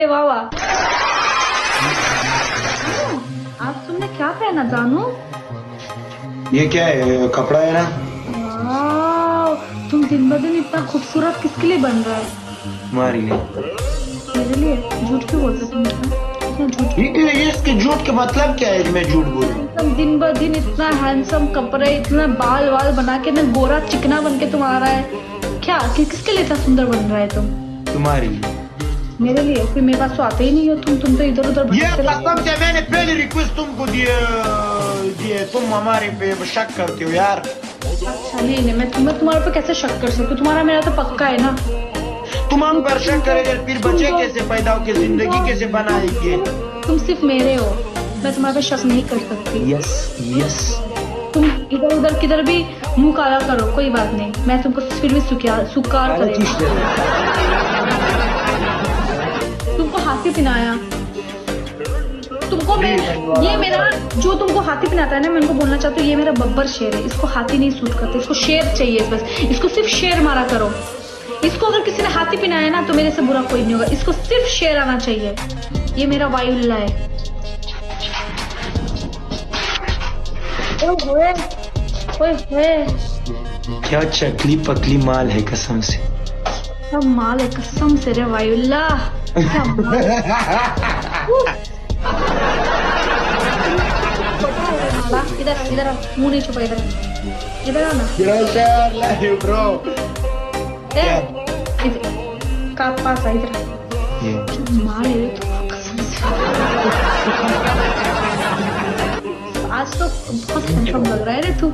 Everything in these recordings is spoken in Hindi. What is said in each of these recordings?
वाह वाह। आज तुमने क्या पहना जानू? ये क्या है, कपड़ा है ना? वाह, तुम दिन ब दिन इतना खूबसूरत किसके लिए बन रहा है? तुम्हारे लिए। मेरे लिए? झूठ क्यों बोलते तुम? इतना झूठ। ये इसके झूठ के मतलब क्या है? मैं झूठ बोलूं? तुम दिन ब दिन इतना हैंडसम कपड़े, इतना बाल वाल बना के ना गोरा चिकना बन के तुम आ रहा है क्या? किसके लिए इतना सुंदर बन रहा है तुम? तुम्हारे लिए। मेरे लिए? फिर मेरे पास तो आते ही नहीं हो तुम तो इधर उधर ये कसम से मैंने पहली रिक्वेस्ट तुमको दिए तुम हमारे पे शक करते हो यार। अच्छा नहीं, मैं तुम्हारे पे कैसे शक कर सकती हूँ? तुम्हारा मेरा तो पक्का है ना। तुम हम पर शक करेंगे फिर बच्चे कैसे पैदा होके जिंदगी कैसे बनाएंगे? तुम सिर्फ मेरे हो, मैं तुम्हारे पे शक नहीं कर सकती। Yes yes. तुम इधर उधर किधर भी मुंह काला करो, कोई बात नहीं, मैं तुमको फिर भी स्वीकार करेगा। तुमको हाथी पिनाया, तुमको मैं ये मेरा जो तुमको हाथी पिनाता है ना, मैं उनको बोलना चाहती हूँ ये मेरा बब्बर शेर है, इसको हाथी नहीं सूट करते, इसको शेर चाहिए बस, इसको सिर्फ शेर मारा करो। इसको अगर किसी ने हाथी पिनाया ना तो मेरे से बुरा कोई नहीं होगा, इसको सिर्फ शेर आना चाहिए। ये मेरा वायुल्ला है। ओए ओए, क्या चकली पकली माल है कसम से। सब माल है कसम से रे वायुल्ला। क्या माल है? इधर इधर मुंह नहीं छुपा, इधर आना। ब्रो का पास आ, इधर माल है तो कसम से। आज तो बहुत हैंडसम लग रहा है रे तू।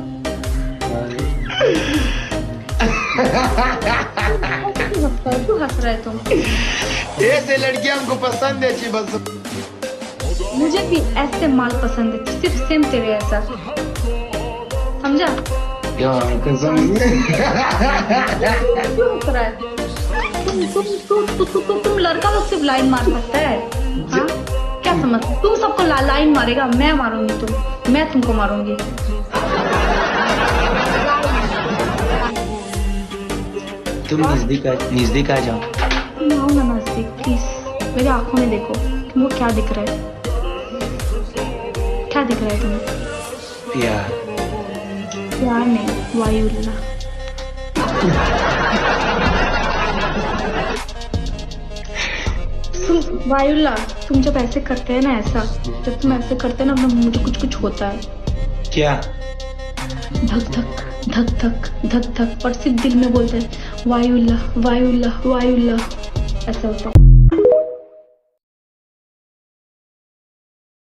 क्यों हंस रहा है तुम? ऐसे लड़कियां हमको पसंद है जी बस। मुझे भी ऐसे माल पसंद है, सिर्फ सेम तेरे ऐसा, समझा? कसम से। क्यों हंस रहा है? तुम लड़का लोग सिर्फ लाइन मार सकता है, हाँ? क्या समझ? तुम सबको लाइन मारेगा, मैं मारूंगी मैं तुमको मारूंगी। तुम नजदीक आ जाओ। आओ ना नजदीक प्लीज, मेरी आंखों में देखो, तुमको क्या दिख रहा है? क्या दिख रहा है तुम्हें? प्यार। प्यार नहीं, वायुल्ला। वायुल्ला, तुम जब ऐसे करते हैं ना, ऐसा जब तुम ऐसे करते हैं ना, मुझे कुछ कुछ होता है। क्या? धक धक धक धक धक धक, और सिर्फ दिल में बोलते हैं वायुल्ला वायुल्ला वायुल्ला, ऐसा होता है।